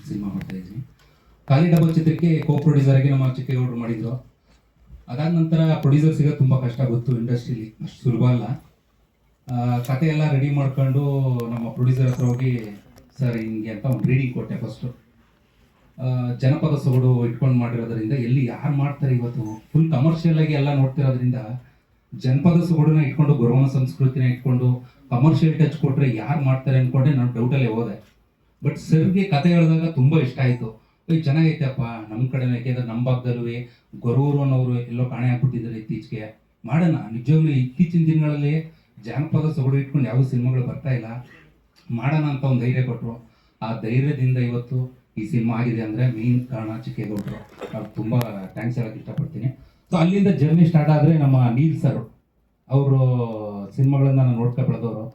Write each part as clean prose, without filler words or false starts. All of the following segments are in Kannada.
ಸಿನಿಮಾ ಮಾಡ್ತಾ ಇದ್ದೀನಿ. ಖಾಲಿ ಡಬಲ್ ಚಿತ್ರಕ್ಕೆ ಕೋ ಪ್ರೊಡ್ಯೂಸರ್ ಆಗಿ ನಮ್ಮ ಚಿಕ್ಕೇಗೌಡರು ಮಾಡಿದ್ರು. ಅದಾದ ನಂತರ ಪ್ರೊಡ್ಯೂಸರ್ ಸಿಗೋದು ತುಂಬ ಕಷ್ಟ, ಗೊತ್ತು, ಇಂಡಸ್ಟ್ರಿಲಿ ಅಷ್ಟು ಸುಲಭ ಅಲ್ಲ. ಕತೆ ಎಲ್ಲ ರೆಡಿ ಮಾಡ್ಕೊಂಡು ನಮ್ಮ ಪ್ರೊಡ್ಯೂಸರ್ ಹತ್ರ ಹೋಗಿ ಸರ್ ಹಿಂಗೆ ಅಂತ ಒಂದು ರೀಡಿಂಗ್ ಕೊಟ್ಟೆ. ಫಸ್ಟು ಜನಪದ ಸೊಗಡು ಇಟ್ಕೊಂಡು ಮಾಡಿರೋದ್ರಿಂದ ಎಲ್ಲಿ ಯಾರು ಮಾಡ್ತಾರೆ ಇವತ್ತು ಫುಲ್ ಕಮರ್ಷಿಯಲ್ ಆಗಿ ಎಲ್ಲ ನೋಡ್ತಿರೋದ್ರಿಂದ ಜನಪದ ಸೊಗಡನ್ನ ಇಟ್ಕೊಂಡು ಗೊರವನ ಸಂಸ್ಕೃತಿನ ಇಟ್ಕೊಂಡು ಕಮರ್ಷಿಯಲ್ ಟಚ್ ಕೊಟ್ಟರೆ ಯಾರು ಮಾಡ್ತಾರೆ ಅಂದ್ಕೊಂಡೆ ನಾನು ಡೌಟಲ್ಲೇ ಹೋದೆ. ಬಟ್ ಸರ್ಗೆ ಕತೆ ಹೇಳಿದಾಗ ತುಂಬ ಇಷ್ಟ ಆಯಿತು. ಚೆನ್ನಾಗೈತೆಪ್ಪ, ನಮ್ಮ ಕಡೆನೂ, ಯಾಕೆಂದ್ರೆ ನಮ್ಮ ಭಾಗದಲ್ಲೂ ಗೊರೂರು ಅನ್ನೋರು ಎಲ್ಲೋ ಕಾಣೆ ಆಗ್ಬಿಟ್ಟಿದ್ದಾರೆ ಇತ್ತೀಚೆಗೆ. ಮಾಡೋಣ, ನಿಜವಾಗ್ಲೂ ಇತ್ತೀಚಿನ ದಿನಗಳಲ್ಲಿ ಜಾನಪದ ಸೊಗಡು ಇಟ್ಕೊಂಡು ಯಾವ ಸಿನಿಮಾಗಳು ಬರ್ತಾ ಇಲ್ಲ, ಮಾಡೋಣ ಅಂತ ಒಂದು ಧೈರ್ಯ ಕೊಟ್ಟರು. ಆ ಧೈರ್ಯದಿಂದ ಇವತ್ತು ಈ ಸಿನಿಮಾ ಆಗಿದೆ ಅಂದರೆ ಮೇನ್ ಕಾರಣ ಚಿಕ್ಕೇಗೌಡರು. ಅವ್ರು ತುಂಬ ಥ್ಯಾಂಕ್ಸ್ ಹೇಳೋಕ್ಕೆ ಇಷ್ಟಪಡ್ತೀನಿ. ಸೊ ಅಲ್ಲಿಂದ ಜರ್ನಿ ಸ್ಟಾರ್ಟ್ ಆದರೆ ನಮ್ಮ ನೀಲ್ ಸರ್ ಅವರು ಸಿನಿಮಾಗಳನ್ನ ನಾನು ನೋಡ್ಕೊ ಬೆಳೆದವರು.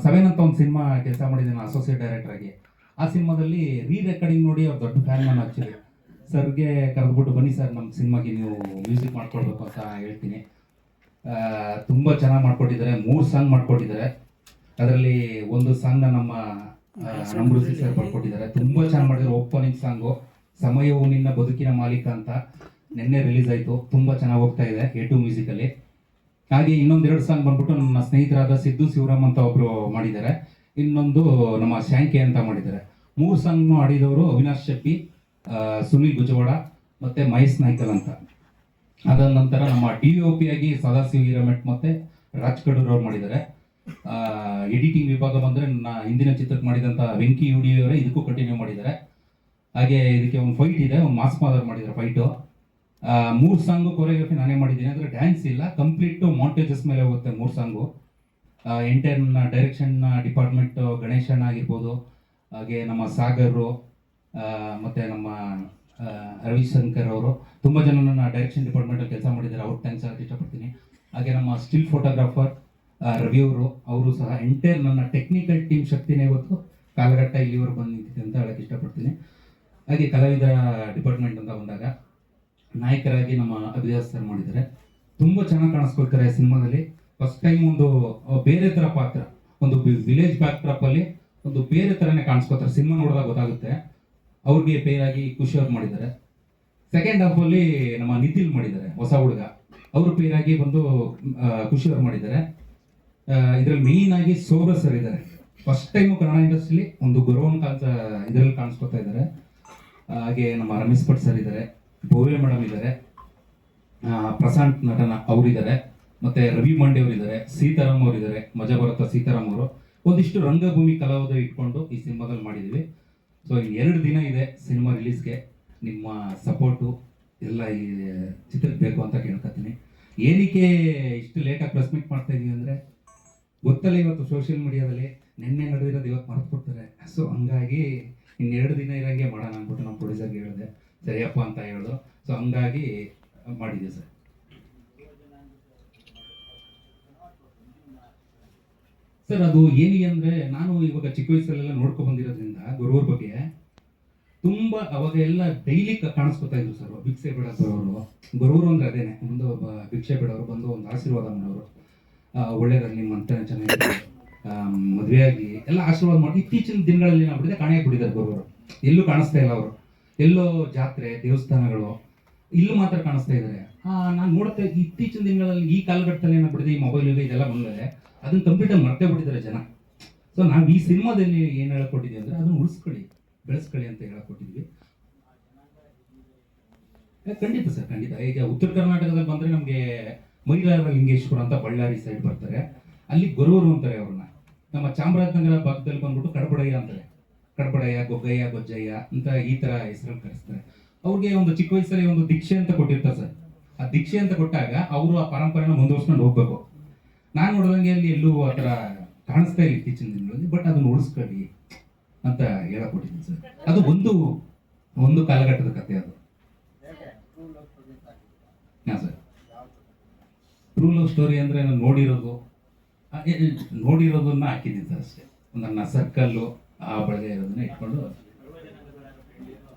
7 ಅಂತ ಒಂದು ಸಿನಿಮಾ ಕೆಲಸ ಮಾಡಿದ್ದೀನಿ ನಾನು ಅಸೋಸಿಯೇಟ್ ಡೈರೆಕ್ಟರ್ ಆಗಿ. ಆ ಸಿನಿಮಾದಲ್ಲಿ ರೆಕಾರ್ಡಿಂಗ್ ನೋಡಿ ಅವ್ರು ದೊಡ್ಡ ಫ್ಯಾನ್ ನಾನು ಆ್ಯಕ್ಚುಲಿ. ಸರ್ಗೆ ಕರೆದ್ಬಿಟ್ಟು ಬನ್ನಿ ಸರ್ ನಮ್ಮ ಸಿನಿಮಾಗೆ ನೀವು ಮ್ಯೂಸಿಕ್ ಮಾಡ್ಕೊಡ್ಬೇಕು ಅಂತ ಹೇಳ್ತೀನಿ. ತುಂಬ ಚೆನ್ನಾಗಿ ಮಾಡ್ಕೊಟ್ಟಿದ್ದಾರೆ. 3 ಸಾಂಗ್ ಮಾಡ್ಕೊಟ್ಟಿದ್ದಾರೆ. ಅದರಲ್ಲಿ ಒಂದು ಸಾಂಗ್ನ ನಮ್ಮ ನಮ್ರುಸಿ ಸರ್ ಬರ್ಕೊಟ್ಟಿದ್ದಾರೆ. ತುಂಬ ಚೆನ್ನಾಗಿ ಮಾಡಿದ್ದಾರೆ. ಓಪನಿಂಗ್ ಸಾಂಗು ಸಮಯವು ನಿನ್ನ ಬದುಕಿನ ಮಾಲೀಕ ಅಂತ ನಿನ್ನೆ ರಿಲೀಸ್ ಆಯಿತು. ತುಂಬ ಚೆನ್ನಾಗಿ ಹೋಗ್ತಾ ಇದೆ A2 ಮ್ಯೂಸಿಕಲ್ಲಿ. ಹಾಗೆ ಇನ್ನೊಂದೆರಡು ಸಾಂಗ್ ಬಂದ್ಬಿಟ್ಟು ನನ್ನ ಸ್ನೇಹಿತರಾದ ಸಿದ್ದು ಶಿವರಾಮ್ ಅಂತ ಒಬ್ಬರು ಮಾಡಿದ್ದಾರೆ. ಇನ್ನೊಂದು ನಮ್ಮ ಶ್ಯಾಂಕೆ ಅಂತ ಮಾಡಿದ್ದಾರೆ. 3 ಸಾಂಗ್ನು ಆಡಿದವರು ಅವಿನಾಶ್ ಶೆಟ್ಟಿ, ಸುನಿಲ್ ಗುಜವಾಡ ಮತ್ತು ಮಹೇಶ್ ನಾಯ್ಕಲ್ ಅಂತ. ಅದಾದ ನಂತರ ನಮ್ಮ DOP ಆಗಿ ಸದಾಶಿವ ಹಿರಮಠ್ ಮತ್ತು ರಾಜ್ ಕಡೂರ್ ಅವ್ರು ಮಾಡಿದ್ದಾರೆ. ಎಡಿಟಿಂಗ್ ವಿಭಾಗ ಬಂದರೆ ನನ್ನ ಹಿಂದಿನ ಚಿತ್ರಕ್ಕೆ ಮಾಡಿದಂಥ ವೆಂಕಿ ಅವರೇ ಇದಕ್ಕೂ ಕಂಟಿನ್ಯೂ ಮಾಡಿದ್ದಾರೆ. ಹಾಗೆ ಇದಕ್ಕೆ ಒಂದು ಫೈಟ್ ಇದೆ, ಒಂದು ಮಾಸ್ ಮಾದರ್ ಮಾಡಿದ್ದಾರೆ ಫೈಟು. 3 ಸಾಂಗು ಕೊರಿಯೋಗ್ರಫಿ ನಾನೇ ಮಾಡಿದ್ದೀನಿ. ಅಂದರೆ ಡ್ಯಾನ್ಸ್ ಇಲ್ಲ, ಕಂಪ್ಲೀಟು ಮಾಂಟೇಜಸ್ ಮೇಲೆ ಹೋಗುತ್ತೆ 3 ಸಾಂಗು. ಎಂಟೈರ್ ಡೈರೆಕ್ಷನ್ ಡಿಪಾರ್ಟ್ಮೆಂಟ್ ಗಣೇಶಣ್ಣ ಆಗಿರ್ಬೋದು, ಹಾಗೆ ನಮ್ಮ ಸಾಗರು ಮತ್ತು ನಮ್ಮ ರವಿಶಂಕರ್ ಅವರು ತುಂಬ ಜನ ನನ್ನ ಡೈರೆಕ್ಷನ್ ಡಿಪಾರ್ಟ್ಮೆಂಟಲ್ಲಿ ಕೆಲಸ ಮಾಡಿದ್ದಾರೆ. ಅವ್ರು ಥ್ಯಾಂಕ್ಸ್ ಹೇಳಕ್ಕೆ ಇಷ್ಟಪಡ್ತೀನಿ. ಹಾಗೆ ನಮ್ಮ ಸ್ಟಿಲ್ ಫೋಟೋಗ್ರಾಫರ್ ರವಿ ಅವರು ಸಹ ಎಂಟೈರ್ ನನ್ನ ಟೆಕ್ನಿಕಲ್ ಟೀಮ್ ಶಕ್ತಿನೇ ಇವತ್ತು ಕಾಲಘಟ್ಟ ಇಲ್ಲಿವರೆಗೆ ಬಂದು ನಿಂತಿದೆ ಅಂತ ಹೇಳಕ್ಕೆ ಇಷ್ಟಪಡ್ತೀನಿ. ಹಾಗೆ ಕಲಾವಿದರ ಡಿಪಾರ್ಟ್ಮೆಂಟ್ ಅಂತ ಬಂದಾಗ ನಾಯಕರಾಗಿ ನಮ್ಮ ಅಭಿದಾಸ್ ಸರ್ ಮಾಡಿದ್ದಾರೆ. ತುಂಬ ಚೆನ್ನಾಗಿ ಕಾಣಿಸ್ಕೊಳ್ತಾರೆ ಸಿನಿಮಾದಲ್ಲಿ. ಫಸ್ಟ್ ಟೈಮ್ ಒಂದು ಬೇರೆ ಥರ ಪಾತ್ರ, ಒಂದು ವಿಲೇಜ್ ಬ್ಯಾಕ್ ಡ್ರಾಪಲ್ಲಿ ಒಂದು ಬೇರೆ ಥರನೇ ಕಾಣಿಸ್ಕೊತಾರೆ. ಸಿನಿಮಾ ನೋಡಿದಾಗ ಗೊತ್ತಾಗುತ್ತೆ. ಅವ್ರಿಗೆ ಪೇರಾಗಿ ಖುಷಿ ಅವ್ರು ಮಾಡಿದ್ದಾರೆ. ಸೆಕೆಂಡ್ ಹಾಫಲ್ಲಿ ನಮ್ಮ ನಿತಿಲ್ ಮಾಡಿದ್ದಾರೆ, ಹೊಸ ಹುಡುಗ. ಅವರು ಪೇರಾಗಿ ಬಂದು ಖುಷಿ ಅವ್ರು ಮಾಡಿದ್ದಾರೆ. ಇದರಲ್ಲಿ ಮೇಯ್ನ್ ಆಗಿ ಸೋಬ್ರ ಸರ್ ಇದ್ದಾರೆ. ಫಸ್ಟ್ ಟೈಮು ಕನ್ನಡ ಇಂಡಸ್ಟ್ರಿಲಿ ಒಂದು ಗೌರವನ ಇದರಲ್ಲಿ ಕಾಣಿಸ್ಕೊತಾ ಇದ್ದಾರೆ. ಹಾಗೆ ನಮ್ಮ ರಮೇಶ್ ಭಟ್ ಸರ್ ಇದ್ದಾರೆ, ಭವ್ಯ ಮೇಡಮ್ ಇದ್ದಾರೆ, ಪ್ರಶಾಂತ್ ನಟನ ಅವರಿದ್ದಾರೆ, ಮತ್ತು ರವಿ ಮಂಡೆ ಅವರಿದ್ದಾರೆ, ಸೀತಾರಾಮ್ ಅವರಿದ್ದಾರೆ, ಮಜಾ ಬರುತ್ತಾ ಸೀತಾರಾಮ್ ಅವರು. ಒಂದಿಷ್ಟು ರಂಗಭೂಮಿ ಕಲಾವಿದರು ಇಟ್ಕೊಂಡು ಈ ಸಿನಿಮಾದಲ್ಲಿ ಮಾಡಿದ್ದೀವಿ. ಸೊ 2 ದಿನ ಇದೆ ಸಿನಿಮಾ ರಿಲೀಸ್ಗೆ. ನಿಮ್ಮ ಸಪೋರ್ಟು ಎಲ್ಲ ಈ ಚಿತ್ರಕ್ಕೆ ಬೇಕು ಅಂತ ಕೇಳ್ಕೊತೀನಿ. ಏನಕ್ಕೆ ಇಷ್ಟು ಲೇಟಾಗಿ ಪ್ರೆಸ್ ಮೀಟ್ ಮಾಡ್ತಾ ಇದ್ದೀವಿ ಅಂದರೆ ಗೊತ್ತಲ್ಲ, ಇವತ್ತು ಸೋಷಿಯಲ್ ಮೀಡಿಯಾದಲ್ಲಿ ನಿನ್ನೆ ನಡೆದಿರೋದು ಇವತ್ತು ಮರೆತು ಕೊಡ್ತಾರೆ. ಸೊ ಹಂಗಾಗಿ 2 ದಿನ ಇರೋಂಗೆ ಮಾಡೋಣ ಅಂದ್ಬಿಟ್ಟು ನಮ್ಮ ಪ್ರೊಡ್ಯೂಸರ್ಗೆ ಹೇಳಿದೆ, ಸರಿಯಪ್ಪ ಅಂತ ಹೇಳಿದ್ರು. ಸೊ ಹಂಗಾಗಿ ಮಾಡಿದ್ದೆ ಸರ್. ಸರ್ ಅದು ಏನಿಗೆ ಅಂದರೆ, ನಾನು ಇವಾಗ ಚಿಕ್ಕ ವಯಸ್ಸಲ್ಲೆಲ್ಲ ನೋಡ್ಕೊ ಬಂದಿರೋದ್ರಿಂದ ಗುರುವ್ರ ಬಗ್ಗೆ ತುಂಬ ಅವಾಗ ಎಲ್ಲ ಡೈಲಿ ಕಾಣಿಸ್ಕೊತಾ ಇದ್ರು ಸರ್. ಭಿಕ್ಷೆ ಬಿಡೋದು ಬರೋರು, ಗುರುವರು ಅಂದರೆ ಅದೇನೆ, ಒಂದು ಭಿಕ್ಷೆ ಬಿಡೋರು ಬಂದು ಒಂದು ಆಶೀರ್ವಾದ ಮಾಡೋರು. ಒಳ್ಳೇದಾಗಿ ನಿಮ್ಮ ಅಂತ ಚೆನ್ನಾಗಿ ಮದುವೆಯಾಗಿ ಎಲ್ಲ ಆಶೀರ್ವಾದ ಮಾಡಿ. ಇತ್ತೀಚಿನ ದಿನಗಳಲ್ಲಿ ಏನಾಗ್ಬಿಟ್ಟಿದೆ, ಕಾಣೆಯಾಗ್ಬಿಟ್ಟಿದ್ದಾರೆ ಗುರುವರು. ಎಲ್ಲೂ ಕಾಣಿಸ್ತಾ ಇಲ್ಲ ಅವರು. ಎಲ್ಲೋ ಜಾತ್ರೆ ದೇವಸ್ಥಾನಗಳು ಇಲ್ಲೂ ಮಾತ್ರ ಕಾಣಿಸ್ತಾ ಇದ್ದಾರೆ. ನಾನು ನೋಡುತ್ತೆ ಇತ್ತೀಚಿನ ದಿನಗಳಲ್ಲಿ ಈ ಕಾಲಘಟ್ಟದಲ್ಲಿ ಏನಾಗ್ಬಿಟ್ಟಿದೆ, ಈ ಮೊಬೈಲ್ ಇದೆಲ್ಲ ಬಂದಮೇಲೆ ಅದನ್ನು ಕಂಪ್ಲೀಟಾಗಿ ಮರ್ತೇ ಬಿಟ್ಟಿದ್ದಾರೆ ಜನ. ಸೊ ನಾವು ಈ ಸಿನಿಮಾದಲ್ಲಿ ಏನು ಹೇಳ್ಕೊಟ್ಟಿದ್ವಿ ಅಂದರೆ ಅದನ್ನು ಉಳಿಸ್ಕೊಳ್ಳಿ, ಬೆಳೆಸ್ಕೊಳ್ಳಿ ಅಂತ ಹೇಳ್ಕೊಟ್ಟಿದ್ವಿ. ಖಂಡಿತ ಸರ್, ಖಂಡಿತ. ಈಗ ಉತ್ತರ ಕರ್ನಾಟಕದಲ್ಲಿ ಬಂದರೆ ನಮಗೆ ಮೈಲಾರ ಲಿಂಗೇಶ್ವರ ಅಂತ ಬಳ್ಳಾರಿ ಸೈಡ್ ಬರ್ತಾರೆ, ಅಲ್ಲಿ ಗುರುವರು ಅಂತಾರೆ ಅವ್ರನ್ನ. ನಮ್ಮ ಚಾಮರಾಜನಗರ ಭಾಗದಲ್ಲಿ ಬಂದ್ಬಿಟ್ಟು ಕಡಬಡಯ್ಯ ಅಂತಾರೆ. ಕಡಬಡಯ್ಯ, ಗೊಗ್ಗಯ್ಯ, ಗೊಜ್ಜಯ್ಯ ಅಂತ ಈ ಥರ ಹೆಸರಲ್ಲಿ ಕರೆಸ್ತಾರೆ. ಅವ್ರಿಗೆ ಒಂದು ಚಿಕ್ಕ ವಯಸ್ಸಲ್ಲಿ ಒಂದು ದೀಕ್ಷೆ ಅಂತ ಕೊಟ್ಟಿರ್ತಾರೆ ಸರ್. ಆ ದೀಕ್ಷೆ ಅಂತ ಕೊಟ್ಟಾಗ ಅವರು ಆ ಪರಂಪರೆನ ಮುಂದುವರ್ಸ್ಕೊಂಡು ಹೋಗ್ಬೇಕು. ನಾನು ನೋಡಿದಂಗೆ ಅಲ್ಲಿ ಎಲ್ಲೂ ಆ ಥರ ಕಾಣಿಸ್ತಾ ಇಲ್ಲ ಇತ್ತೀಚಿನ ದಿನಗಳಲ್ಲಿ. ಬಟ್ ಅದನ್ನು ಉಳಿಸ್ಕೊಳ್ಳಿ ಅಂತ ಹೇಳಕೊಟ್ಟಿದ್ದೀನಿ ಸರ್. ಅದು ಒಂದು ಕಾಲಘಟ್ಟದ ಕಥೆ ಅದು. ಹಾಂ ಸರ್, ಟ್ರೂ ಲವ್ ಸ್ಟೋರಿ ಅಂದರೆ ನಾನು ನೋಡಿರೋದನ್ನ ಹಾಕಿದ್ದೀನಿ ಸರ್ ಅಷ್ಟೇ. ನನ್ನ ಸರ್ಕಲ್ಲು ಆ ಬಳಗೆ ಇರೋದನ್ನ ಇಟ್ಕೊಂಡು.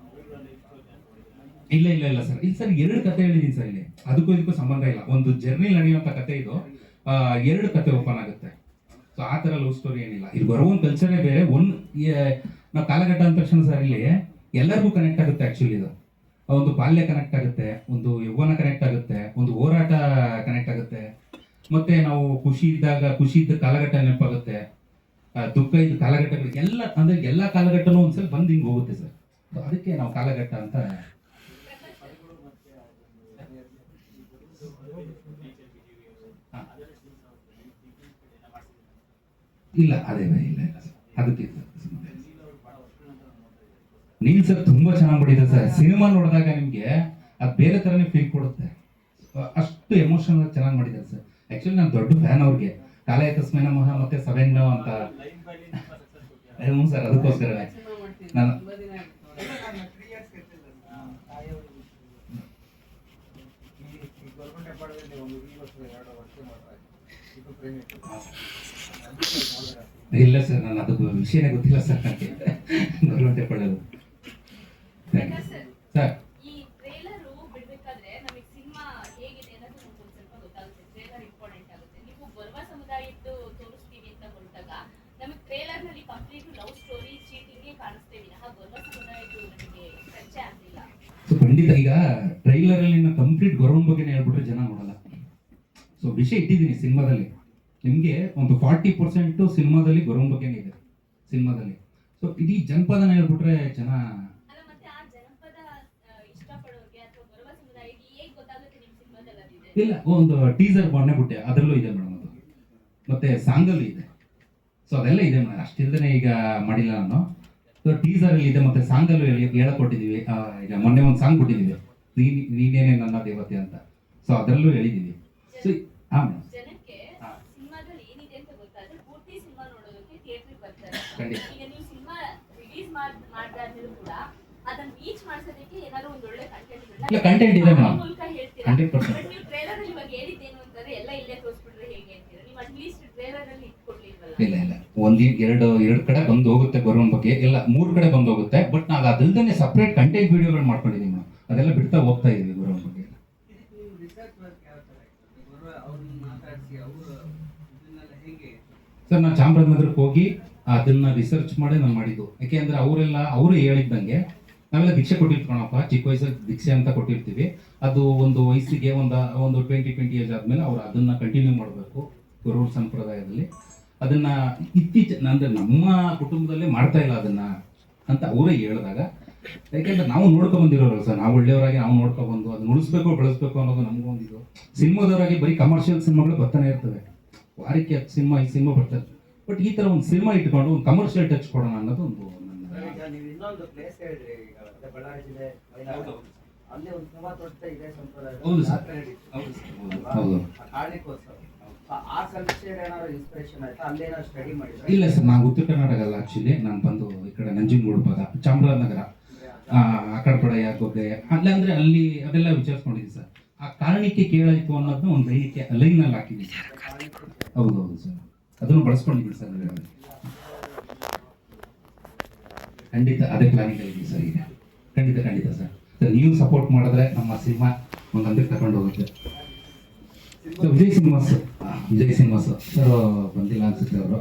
ಇಲ್ಲ ಸರ್, ಇಲ್ಲಿ ಸರ್ 2 ಕತೆ ಹೇಳಿದ್ದೀನಿ ಸರ್. ಇಲ್ಲಿ ಅದಕ್ಕೂ ಇದಕ್ಕೂ ಸಂಬಂಧ ಇಲ್ಲ. ಒಂದು ಜರ್ನಿ ನಡೆಯುವಂಥ ಕತೆ ಇದು, 2 ಕತೆ ಓಪನ್ ಆಗುತ್ತೆ. ಸೊ ಆ ಥರ ಲವ್ ಸ್ಟೋರಿ ಏನಿಲ್ಲ. ಇದು ಬರೋ ಒಂದು ಕಲ್ಚರೇ ಬೇರೆ. ನಾವು ಕಾಲಘಟ್ಟ ಅಂದ ತಕ್ಷಣ ಸರ್ ಇಲ್ಲಿ ಎಲ್ಲರಿಗೂ ಕನೆಕ್ಟ್ ಆಗುತ್ತೆ ಆ್ಯಕ್ಚುಲಿ ಇದು. ಒಂದು ಬಾಲ್ಯ ಕನೆಕ್ಟ್ ಆಗುತ್ತೆ, ಒಂದು ಯೌವನ ಕನೆಕ್ಟ್ ಆಗುತ್ತೆ, ಒಂದು ಹೋರಾಟ ಕನೆಕ್ಟ್ ಆಗುತ್ತೆ, ಮತ್ತೆ ನಾವು ಖುಷಿ ಇದ್ದ ಕಾಲಘಟ್ಟ ನೆನಪಾಗುತ್ತೆ, ದುಃಖ ಇದ್ದ ಕಾಲಘಟ್ಟಗಳು ಎಲ್ಲ, ಅಂದ್ರೆ ಎಲ್ಲ ಕಾಲಘಟ್ಟನೂ ಒಂದ್ಸಲ ಬಂದು ಹಿಂಗೆ ಹೋಗುತ್ತೆ ಸರ್. ಅದಕ್ಕೆ ನಾವು ಕಾಲಘಟ್ಟ ಅಂತ. ಇಲ್ಲ ಅದೇ ಇಲ್ಲ ಅದಕ್ಕೆ ನೀಲ್ ಸರ್ ತುಂಬಾ ಚೆನ್ನಾಗಿ ಮಾಡಿದೆ ಸರ್. ಸಿನಿಮಾ ನೋಡಿದಾಗ ನಿಮ್ಗೆ ಅದು ಬೇರೆ ತರನೇ ಫೀಲ್ ಕೊಡುತ್ತೆ, ಅಷ್ಟು ಎಮೋಷನಲ್ ಚೆನ್ನಾಗಿ ಮಾಡಿದ್ದಾರೆ ಸರ್. ಆಕ್ಚುಲಿ ನಾನು ದೊಡ್ಡ ಫ್ಯಾನ್ ಅವ್ರಿಗೆ. ಕಾಲಯ ತಸ್ಮೈ ನಮಃ ಮತ್ತೆ 7 ಅಂತ ಸರ್, ಅದಕ್ಕೋಸ್ಕರ ನಾನು ಇಲ್ಲ ಸರ್, ನಾನು ಅದು ವಿಷಯನೇ ಗೊತ್ತಿಲ್ಲ ಸರ್ ನನಗೆ ಗೌರ್ಮೆಂಟ್ ಪಡೆಯೋದು ಸರ್. ಈ ಟ್ರೇಲರ್ ಬಿಡಬೇಕಾದ್ರೆ ನಮಗೆ ಸಿನಿಮಾ ಹೇಗಿದೆ ಅನ್ನೋದು ನಮ್ಗೆ ಒಂದು ಸ್ವಲ್ಪ ಗೊತ್ತಾಗುತ್ತೆ. ಟ್ರೇಲರ್ ಇಂಪಾರ್ಟೆಂಟ್ ಆಗುತ್ತೆ. ನೀವು ಗೊರವ ಸಮುದಾಯದ್ದು ತೋರಿಸ್ತೀವಿ ಅಂತ ಹೊರಟಾಗ ನಮಗೆ ಟ್ರೇಲರ್ ನಲ್ಲಿ ಕಂಪ್ಲೀಟ್ ಲವ್ ಸ್ಟೋರಿ ಚೀಟಿಂಗ್ ಕಾಣಿಸ್ತೇವೆ, ಗೊರವ ಸಮುದಾಯದ್ದು ನಮಗೆ ಚರ್ಚೆ ಆಗ್ತಿಲ್ಲ. ಸೊ ಖಂಡಿತ ಈಗ ಟ್ರೈಲರ್ ಅಲ್ಲಿ ಕಂಪ್ಲೀಟ್ ಗೊರವನ ಬಗ್ಗೆ ಹೇಳ್ಬಿಟ್ರೆ ಜನ ನೋಡಲ್ಲ. ಸೊ ವಿಷಯ ಇಟ್ಟಿದ್ದೀನಿ ಸಿನಿಮಾದಲ್ಲಿ, ನಿಮಗೆ ಒಂದು 40% ಸಿನಿಮಾದಲ್ಲಿ ಗೊರವನ ಬಗ್ಗೆನೇ ಇದೆ ಸಿನಿಮಾದಲ್ಲಿ. ಸೊ ಇಡೀ ಜನಪದನ ಹೇಳ್ಬಿಟ್ರೆ ಜನ ಇಲ್ಲ. ಒಂದು ಟೀಸರ್ ಬಣ್ಣೆ ಬಿಟ್ಟೆ, ಅದರಲ್ಲೂ ಇದೆ ಮೇಡಮ್ ಅದು, ಮತ್ತೆ ಸಾಂಗಲ್ಲೂ ಇದೆ. ಸೊ ಅದೆಲ್ಲ ಇದೆ ಮೇಡಮ್, ಅಷ್ಟಿಲ್ದೇ ಈಗ ಮಾಡಿಲ್ಲ ನಾನು. ಸೊ ಟೀಸರ್ ಅಲ್ಲಿ ಇದೆ, ಮತ್ತೆ ಸಾಂಗಲ್ಲೂ ಹೇಳಕ್ ಕೊಟ್ಟಿದ್ದೀವಿ. ಈಗ ಮೊನ್ನೆ ಒಂದು ಸಾಂಗ್ ಕೊಟ್ಟಿದ್ದೀವಿ, ನೀನೇನೆ ನನ್ನ ದೇವತೆ ಅಂತ. ಸೊ ಅದರಲ್ಲೂ ಹೇಳಿದ್ದೀವಿ. ಸೊ ಹಾಂ ಮೇಡಮ್, ಇಲ್ಲ ಕಂಟೆಂಟ್ ಇದೆ ಮೇಡಮ್, 100%. ಇಲ್ಲ ಇಲ್ಲ, ಎರಡು ಕಡೆ ಬಂದು ಹೋಗುತ್ತೆ ಗೊರವನ ಬಗ್ಗೆ, ಎಲ್ಲ 3 ಕಡೆ ಬಂದು ಹೋಗುತ್ತೆ. ಬಟ್ ನಾವು ಅದಲ್ದೇ ಸಪ್ರೇಟ್ ಕಂಟೆಂಟ್ ವಿಡಿಯೋಗಳು ಮಾಡ್ಕೊಂಡಿದ್ದೀವಿ ಮೇಡಮ್, ಅದೆಲ್ಲ ಬಿಡ್ತಾ ಹೋಗ್ತಾ ಇದೀವಿ ಗೊರವನ ಬಗ್ಗೆ. ಸರ್ ನಾನು ಚಾಮರಾಜನಗರಕ್ಕೆ ಹೋಗಿ ಅದನ್ನ ರಿಸರ್ಚ್ ಮಾಡಿ ನಾನು ಮಾಡಿದ್ದು. ಯಾಕೆಂದ್ರೆ ಅವರು ಹೇಳಿದ್ದಂಗೆ ನಾವೆಲ್ಲ ದೀಕ್ಷೆ ಕೊಟ್ಟಿರ್ತೀವಪ್ಪ, ಚಿಕ್ಕ ವಯಸ್ಸಲ್ಲಿ ದೀಕ್ಷೆ ಅಂತ ಕೊಟ್ಟಿರ್ತೀವಿ. ಅದು ಒಂದು ವಯಸ್ಸಿಗೆ ಒಂದು 20 ಏಜ್ ಆದ್ಮೇಲೆ ಅವ್ರು ಅದನ್ನ ಕಂಟಿನ್ಯೂ ಮಾಡಬೇಕು ಗೊರವರ ಸಂಪ್ರದಾಯದಲ್ಲಿ. ಅದನ್ನ ಅಂದ್ರೆ ನಮ್ಮ ಕುಟುಂಬದಲ್ಲೇ ಮಾಡ್ತಾ ಇಲ್ಲ ಅದನ್ನ ಅಂತ ಅವರೇ ಹೇಳಿದಾಗ, ಯಾಕೆಂದ್ರೆ ನಾವು ನೋಡ್ಕೊಂಡ್ ಬಂದಿರೋರಲ್ಲ ಸರ್, ನಾವು ಒಳ್ಳೆಯವರಾಗಿ ನಾವು ನೋಡ್ಕೊಂಡ್ಬಂದು ಅದನ್ನ ಉಳಿಸ್ಬೇಕು ಬೆಳೆಸ್ಬೇಕು ಅನ್ನೋದು ನಮಗೊಂದಿದು. ಸಿನಿಮಾದವರಾಗಿ ಬರೀ ಕಮರ್ಷಿಯಲ್ ಸಿನಿಮಾಗಳು ಬರ್ತಾನೆ ಇರ್ತವೆ, ವಾರಕ್ಕೆ 10 ಸಿನಿಮಾ ಈ ಸಿನಿಮಾ ಬರ್ತದೆ. ಬಟ್ ಈ ತರ ಒಂದು ಸಿನಿಮಾ ಇಟ್ಕೊಂಡು ಒಂದು ಕಮರ್ಷಿಯಲ್ ಟಚ್ ಕೊಡೋಣ ಅನ್ನೋದು ಒಂದು ಇನ್ನೊಂದು ಪ್ಲೇಸ್ ಹೇಳಿದ್ರಿ. ಈಗ ಬಳ್ಳಾರಿ ಜಿಲ್ಲೆ ಅಲ್ಲಿ ಒಂದು ತುಂಬಾ ದೊಡ್ಡ ಇದೆ ಸಂಪ್ರದಾಯ. ಹೌದು ಸರ್, ಹೌದು. ಆ ಕಲ್ಚರ್ ಏನಾದ್ರು ಇನ್ಸ್ಪಿರೇಷನ್ ಆಯ್ತಾ? ಅಲ್ಲೇನಾದ್ರು ಸ್ಟಡಿ ಮಾಡಿದ್ರೆ? ಇಲ್ಲ ಸರ್, ನಾನು ಉತ್ತರ ಕರ್ನಾಟಕ ಅಲ್ಲ ಆಕ್ಚುಲಿ. ನಾನು ಬಂದು ಈ ಕಡೆ ನಂಜನಗೂಡು ಭಾಗ, ಚಾಮರಾಜನಗರ, ಆ ಕಡೆ ಪಡೆಯ ಗೊಬ್ಬೆ ಅಲ್ಲಂದ್ರೆ ಅಲ್ಲಿ ಅದೆಲ್ಲ ವಿಚಾರಿಸ್ಕೊಂಡಿದ್ದೀನಿ ಸರ್. ಆ ಕಾರಣಕ್ಕೆ ಕೇಳಾಯ್ತು ಅನ್ನೋದನ್ನ ಒಂದು ಲೈನಲ್ಲಿ ಹಾಕಿದ್ದೀನಿ ಸರ್. ಹೌದು ಸರ್, ಅದನ್ನು ಬಳಸ್ಕೊಂಡಿದ್ದೀನಿ ಸರ್. ಖಂಡಿತ ಅದೇ ಪ್ಲಾನಿಂಗ್ ಆಗಿದ್ದೀನಿ ಸರ್ ಈಗ. ಖಂಡಿತ ಸರ್. ನೀವು ಸಪೋರ್ಟ್ ಮಾಡಿದ್ರೆ ನಮ್ಮ ಸಿನಿಮಾ ಒಂದು ಹಂತಕ್ಕೆ ತಗೊಂಡು ಹೋಗುತ್ತೆ. ವಿಜಯ್ ಸಿನಿಮಾಸ್ ಸರ್ ಬಂದಿಲ್ಲ ಅನ್ಸುತ್ತೆ ಅವರು.